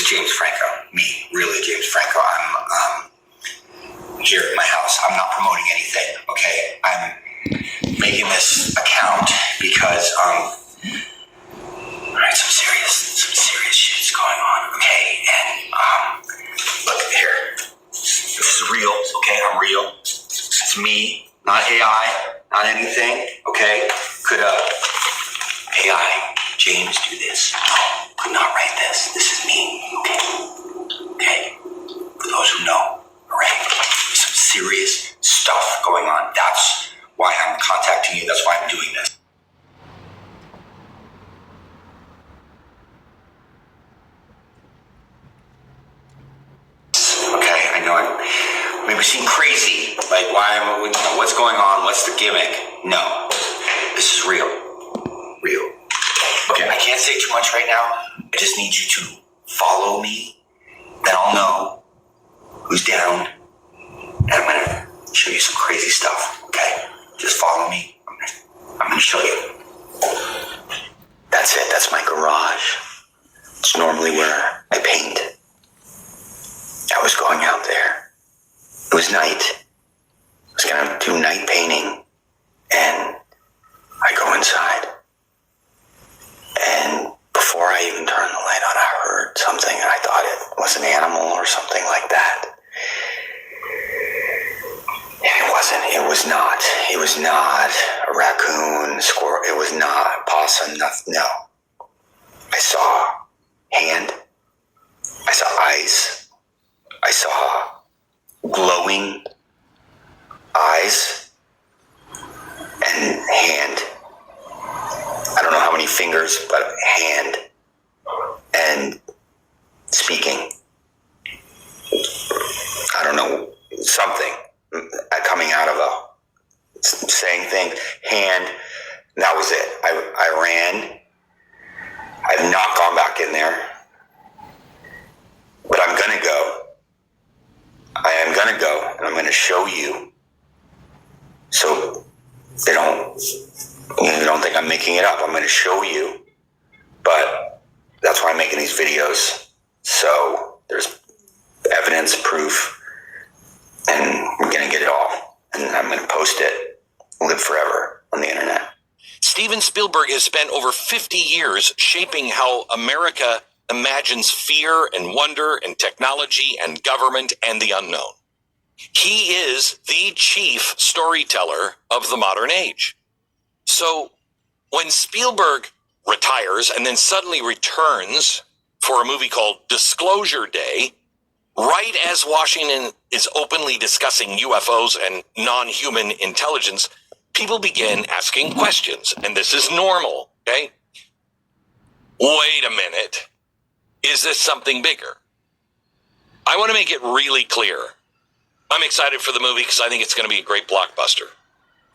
James Franco. Me, really, James Franco. I'm here at my house. I'm not promoting anything, okay? I'm making this account because, all right, some serious shit's going on, okay? And, look, here. This is real, okay? I'm real. It's me, not AI, not anything, okay? Could, AI, James, do this? No, could not write this. This is me, okay? Okay? For those who know, all right? Some serious stuff going on. That's why I'm contacting you. That's why I'm doing this. Okay, I know I maybe seem crazy. Like, what's going on? What's the gimmick? No, this is real. Real. Okay, I can't say too much right now. I just need you to follow me. Then I'll know who's down. And I'm going to show you some crazy stuff, okay? Just follow me. I'm going to show you. That's it. That's my garage. It's normally where I paint. I was going out there. It was night. I was going to do night painting. And I go inside. And before I even turned the light on, I heard something. And I thought it was an animal or something like that. And it wasn't. It was not a raccoon, squirrel. It was not a possum. Nothing. No. I saw hand. I saw eyes. I saw glowing eyes and hand. I don't know how many fingers, but hand and speaking. I don't know, something coming out of saying things, hand. That was it. I ran. I've not gone back in there, but I'm going to go. I am going to go, and I'm going to show you so you don't think I'm making it up. I'm going to show you, but that's why I'm making these videos. So there's evidence, proof, and we're going to get it all. And I'm going to post it, live forever on the internet. Steven Spielberg has spent over 50 years shaping how America imagines fear and wonder and technology and government and the unknown. He is the chief storyteller of the modern age. So when Spielberg retires and then suddenly returns for a movie called Disclosure Day, right as Washington is openly discussing UFOs and non-human intelligence, people begin asking questions. And this is normal, okay? Wait a minute. Is this something bigger? I want to make it really clear. I'm excited for the movie because I think it's going to be a great blockbuster.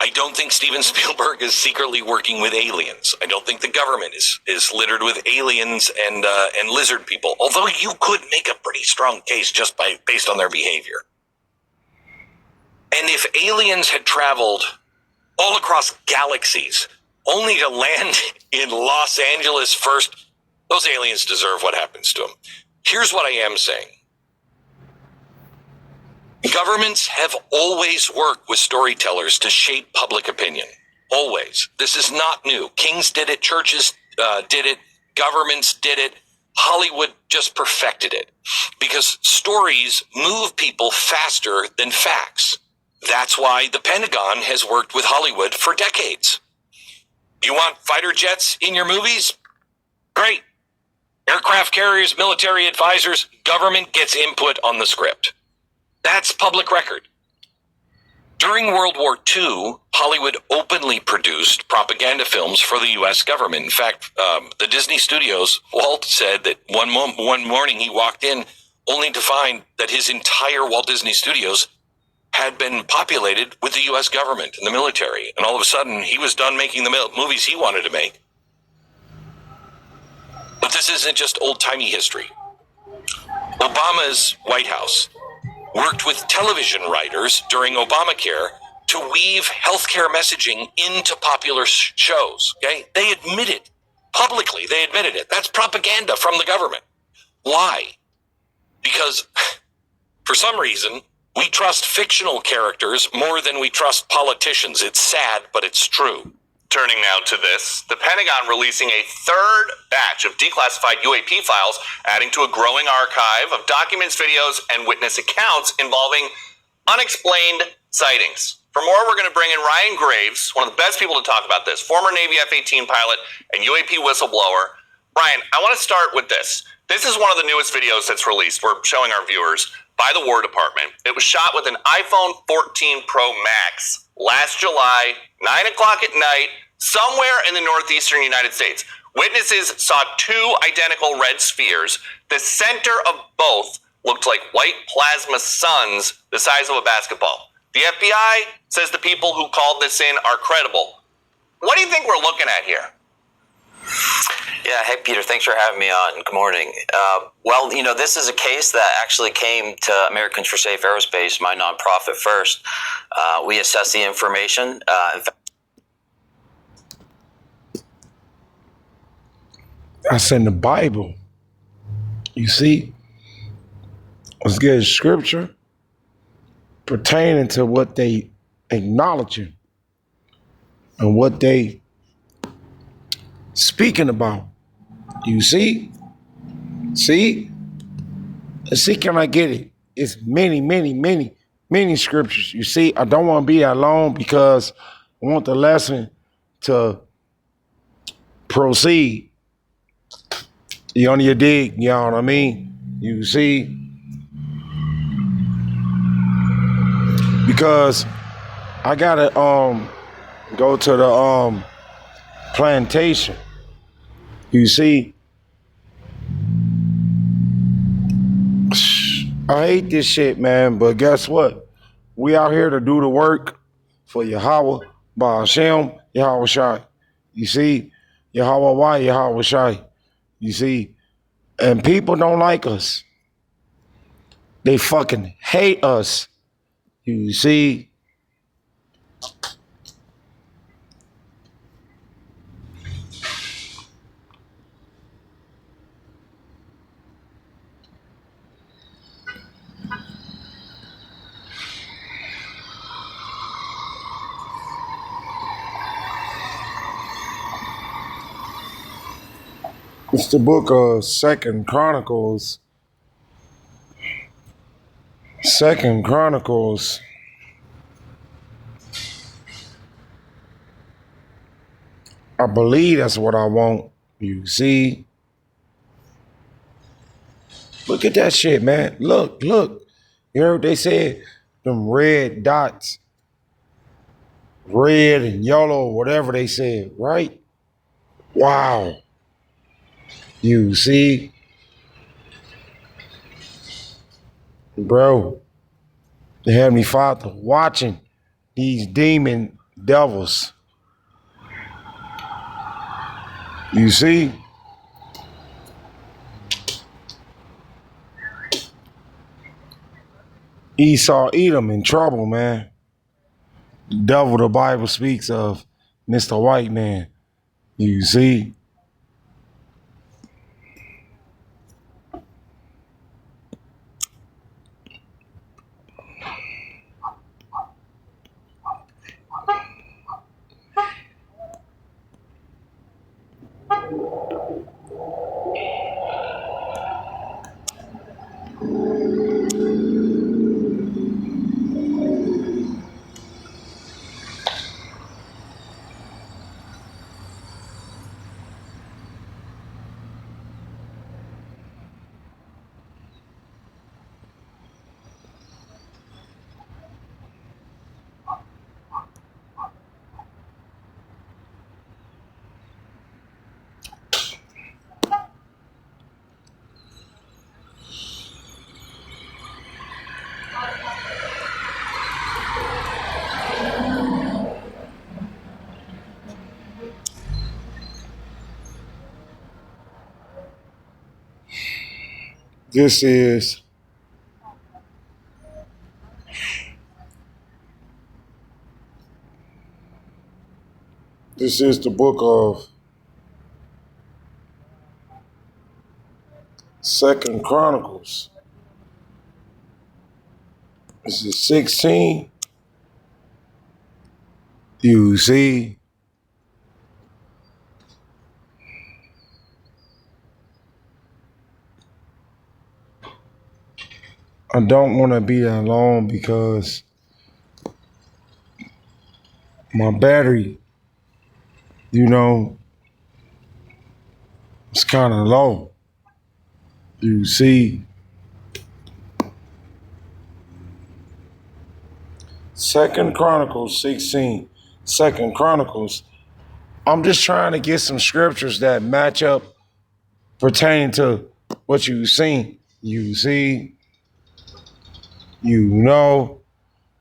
I don't think Steven Spielberg is secretly working with aliens. I don't think the government is littered with aliens and lizard people, although you could make a pretty strong case just based on their behavior. And if aliens had traveled all across galaxies only to land in Los Angeles first, those aliens deserve what happens to them. Here's what I am saying. Governments have always worked with storytellers to shape public opinion. Always. This is not new. Kings did it. Churches did it. Governments did it. Hollywood just perfected it. Because stories move people faster than facts. That's why the Pentagon has worked with Hollywood for decades. You want fighter jets in your movies? Great. Aircraft carriers, military advisors, government gets input on the script. That's public record. During World War II, Hollywood openly produced propaganda films for the U.S. government. In fact, the Disney studios, Walt said that one morning he walked in only to find that his entire Walt Disney Studios had been populated with the U.S. government and the military. And all of a sudden, he was done making the movies he wanted to make. But this isn't just old-timey history. Obama's White House worked with television writers during Obamacare to weave healthcare messaging into popular shows. Okay? They admitted publicly, they admitted it. That's propaganda from the government. Why? Because for some reason, we trust fictional characters more than we trust politicians. It's sad, but it's true. Turning now to this, the Pentagon releasing a third batch of declassified UAP files, adding to a growing archive of documents, videos, and witness accounts involving unexplained sightings. For more, we're going to bring in Ryan Graves, one of the best people to talk about this, former Navy F-18 pilot and UAP whistleblower. Ryan, I want to start with this. This is one of the newest videos that's released. We're showing our viewers by the War Department. It was shot with an iPhone 14 Pro Max last July, 9 o'clock at night, somewhere in the northeastern United States. Witnesses saw two identical red spheres. The center of both looked like white plasma suns the size of a basketball. The FBI says the people who called this in are credible. What do you think we're looking at here? Yeah, hey Peter, thanks for having me on. Good morning. Well, you know, this is a case that actually came to Americans for Safe Aerospace, my nonprofit, first. We assessed the information. That's in the Bible. You see, let's get scripture pertaining to what they acknowledging and what they speaking about. You see? See? Let's see, can I get it? It's many scriptures. You see, I don't want to be that long because I want the lesson to proceed. You on your dig, you know what I mean? You see? Because I gotta go to the plantation. You see? I hate this shit, man, but guess what? We out here to do the work for Yahweh, Ba'ashem, Yahweh Shai. You see? Yahweh Why, Yahweh Shai. You see? And people don't like us. They fucking hate us. You see? It's the book of Second Chronicles. Second Chronicles. I believe that's what I want. You see? Look at that shit, man. Look. You heard what they said? Them red dots. Red and yellow, whatever they said, right? Wow. You see? Bro, the Heavenly Father watching these demon devils. You see? Esau, Edom in trouble, man. The devil the Bible speaks of, Mr. White Man. You see? This is the book of Second Chronicles. This is 16. You see, I don't want to be that long because my battery, you know, it's kind of low. You see, Second Chronicles 16. Second Chronicles. I'm just trying to get some scriptures that match up pertaining to what you've seen. You see, you know,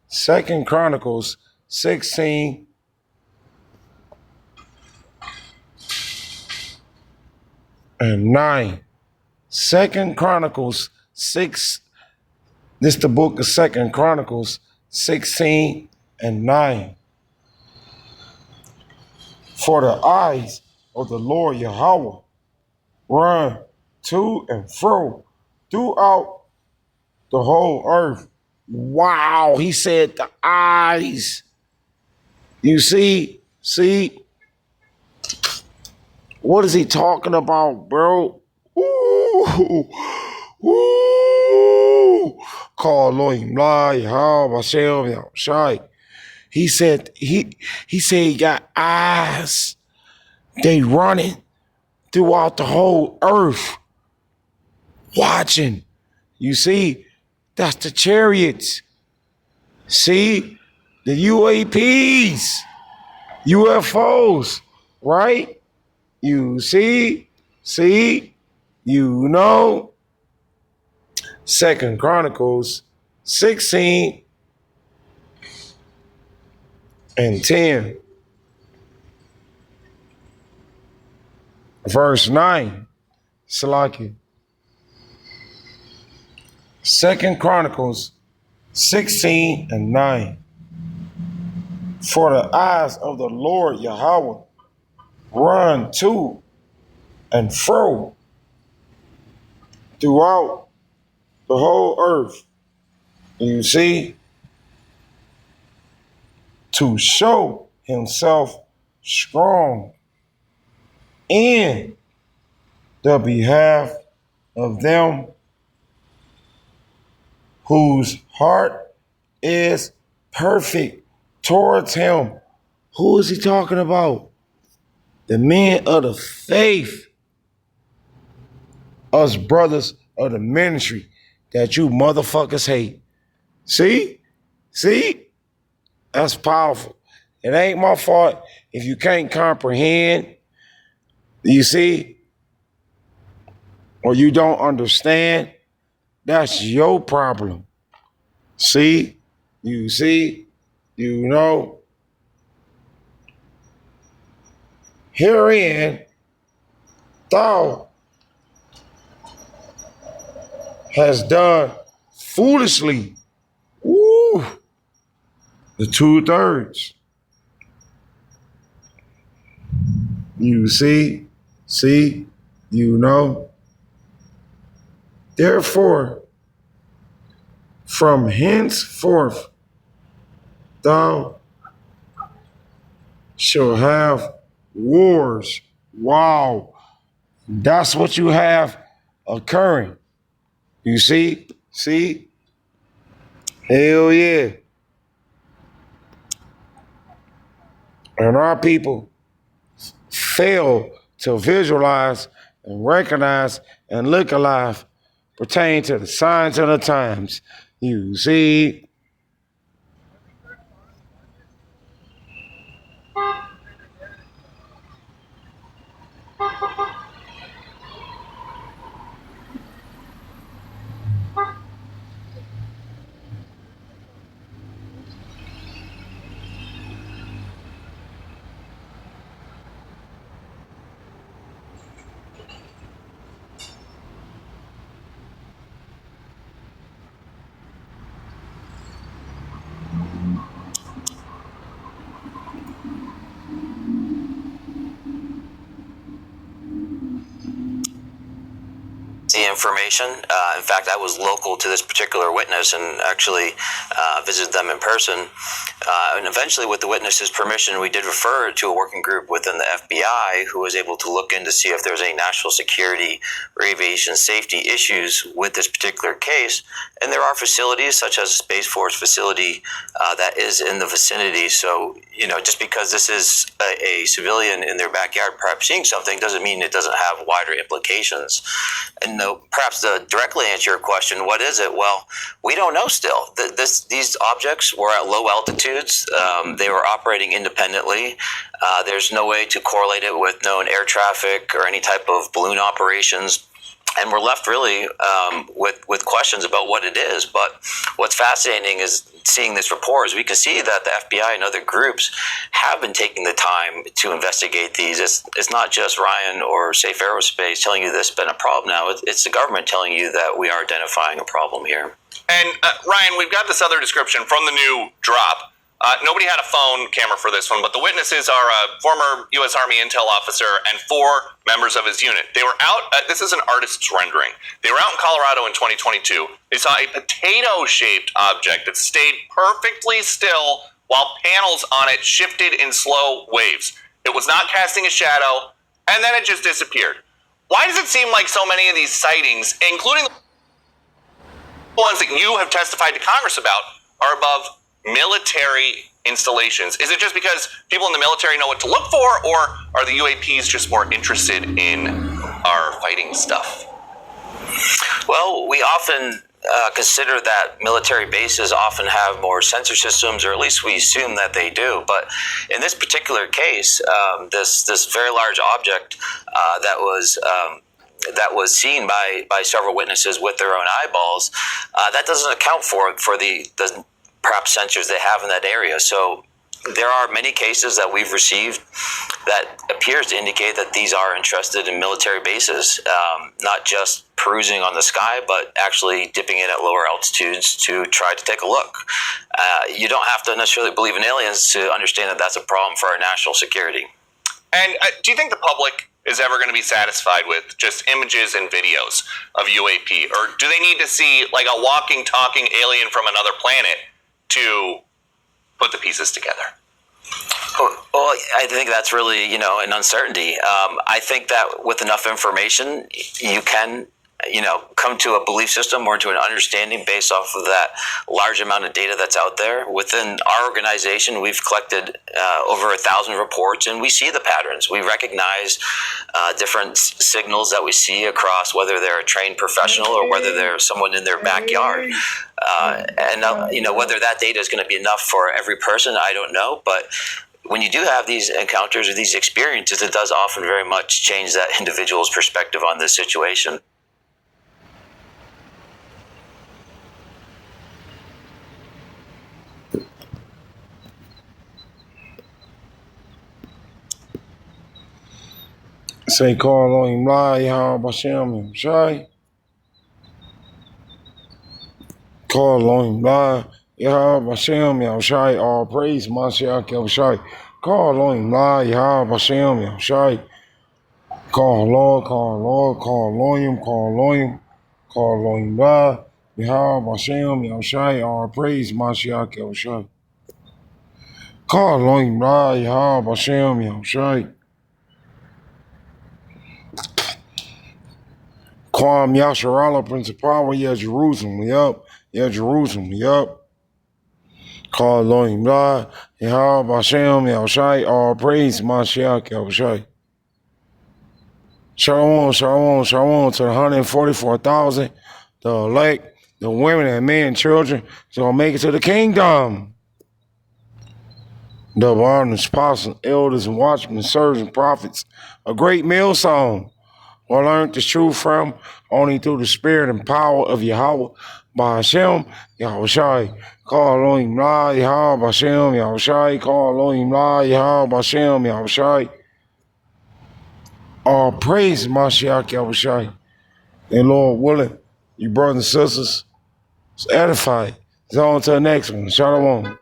Second Chronicles 16 and 9. Second Chronicles 6. This the book of Second Chronicles 16 and 9. For the eyes of the Lord Yahweh run to and fro throughout the whole earth. Wow, he said the eyes. You see, what is he talking about, bro? Ooh, ooh. Call Elohim La Yahweh Hashem Yahushai. He said he got eyes. They running throughout the whole earth, watching. You see, that's the chariots. See, the UAPs, UFOs, right? You see, you know. Second Chronicles 16 and 10. Verse 9. Salaki. Second Chronicles 16 and 9. For the eyes of the Lord Yahweh run to and fro throughout the whole earth. You see, to show himself strong in the behalf of them whose heart is perfect towards him. Who is he talking about? The men of the faith, us brothers of the ministry that you motherfuckers hate. See? That's powerful. It ain't my fault if you can't comprehend, you see, or you don't understand. That's your problem. See? You see? You know? Herein, thou has done foolishly. Woo! The 2/3. You see? You know? Therefore, from henceforth, thou shalt have wars. Wow. That's what you have occurring. You see? Hell yeah. And our people fail to visualize and recognize and look alive pertaining to the signs of the times. You see? information. In fact, I was local to this particular witness and actually visited them in person. And eventually, with the witness's permission, we did refer to a working group within the FBI who was able to look in to see if there was any national security or aviation safety issues with this particular case. And there are facilities such as a Space Force facility that is in the vicinity. So, just because this is a civilian in their backyard perhaps seeing something doesn't mean it doesn't have wider implications. And perhaps to directly answer your question, what is it? Well, we don't know still. These objects were at low altitudes. They were operating independently. There's no way to correlate it with known air traffic or any type of balloon operations. And we're left really with questions about what it is. But what's fascinating is seeing this report is we can see that the FBI and other groups have been taking the time to investigate these. It's not just Ryan or Safe Aerospace telling you this has been a problem now. It's the government telling you that we are identifying a problem here. And Ryan, we've got this other description from the new drop. Nobody had a phone camera for this one, but the witnesses are a former U.S. Army intel officer and 4 members of his unit. They were out, this is an artist's rendering. They were out in Colorado in 2022. They saw a potato-shaped object that stayed perfectly still while panels on it shifted in slow waves. It was not casting a shadow, and then it just disappeared. Why does it seem like so many of these sightings, including the ones that you have testified to Congress about, are above military installations? Is it just because people in the military know what to look for, or are the UAPs just more interested in our fighting stuff? Well, we often consider that military bases often have more sensor systems, or at least we assume that they do. But in this particular case, this very large object that was seen by several witnesses with their own eyeballs, that doesn't account for the perhaps sensors they have in that area. So there are many cases that we've received that appears to indicate that these are interested in military bases, not just perusing on the sky, but actually dipping in at lower altitudes to try to take a look. You don't have to necessarily believe in aliens to understand that that's a problem for our national security. And do you think the public is ever going to be satisfied with just images and videos of UAP? Or do they need to see like a walking, talking alien from another planet to put the pieces together? Well, I think that's really, an uncertainty. I think that with enough information, you can, come to a belief system or to an understanding based off of that large amount of data that's out there. Within our organization, we've collected over 1,000 reports, and we see the patterns. We recognize different signals that we see across whether they're a trained professional or whether they're someone in their backyard. And whether that data is going to be enough for every person, I don't know. But when you do have these encounters or these experiences, it does often very much change that individual's perspective on this situation. Say call on him lie, how Bashem Shai. Call on him lie, Yah Bashem Shai, all praise Mashiach Shai. Call on him lie, Yah Bashem Shai. Call Lord, call on him, call on him lie, Yah Bashem Shai, all praise Mashiach Shai. Call on him lie, Yah Bashem Shai. Kwam Yasharala, Prince of Power, yeah, Jerusalem, we up. Yeah, Jerusalem, we up. Call Elohim God, Yahweh Bashem, Yahushai, all praise, Mashiach, Yahushai. Shalom to the 144,000, the elect, the women and men and children, so gonna make it to the kingdom. The honors, apostles, elders, and watchmen, servants, and prophets, a great meal song. Or learned the truth from only through the spirit and power of Yahweh by Hashem, Yahushai. Call Elohim La, Yahweh Hashem, Yahushai. Call Elohim La, Yahweh Hashem, Yahushai. All praise Mashiach Yahushai. And Lord willing, you brothers and sisters, it's edified. It's on to the next one. Shalom.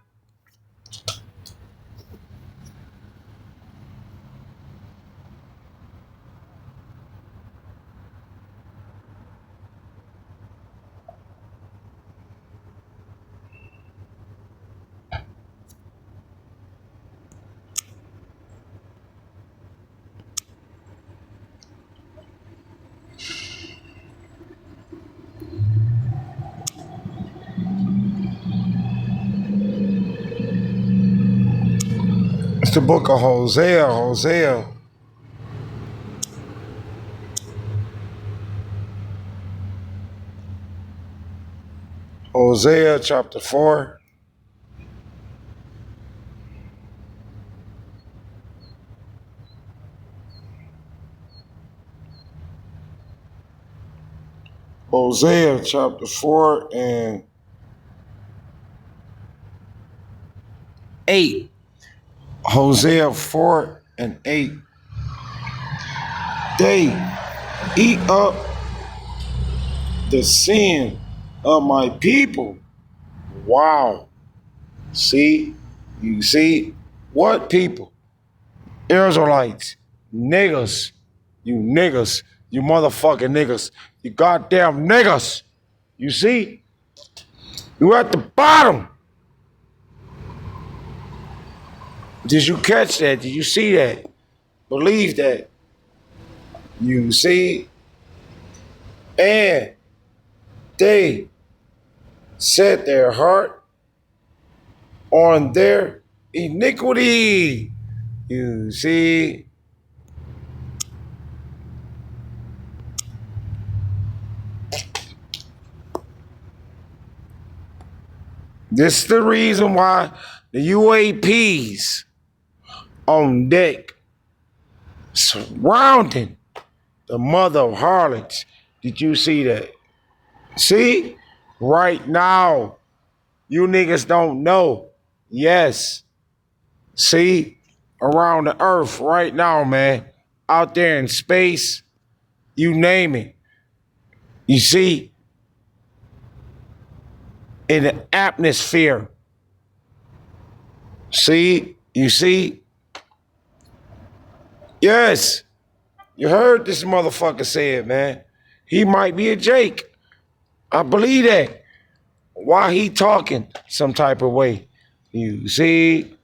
It's the book of Hosea. Hosea chapter 4. Hosea chapter 4 and 8. Hosea 4 and 8. They eat up the sin of my people. Wow. See? You see? What people? Israelites. Niggas. You niggas. You motherfucking niggas. You goddamn niggas. You see? You at the bottom. Did you catch that? Did you see that? Believe that. You see? And they set their heart on their iniquity. You see? This is the reason why the UAPs on deck surrounding the mother of harlots. Did you see that? See? Right now, you niggas don't know. Yes. See? Around the earth right now, man. Out there in space, you name it. You see? In the atmosphere. See? You see? Yes. You heard this motherfucker say it, man. He might be a Jake. I believe that. Why he talking some type of way? You see?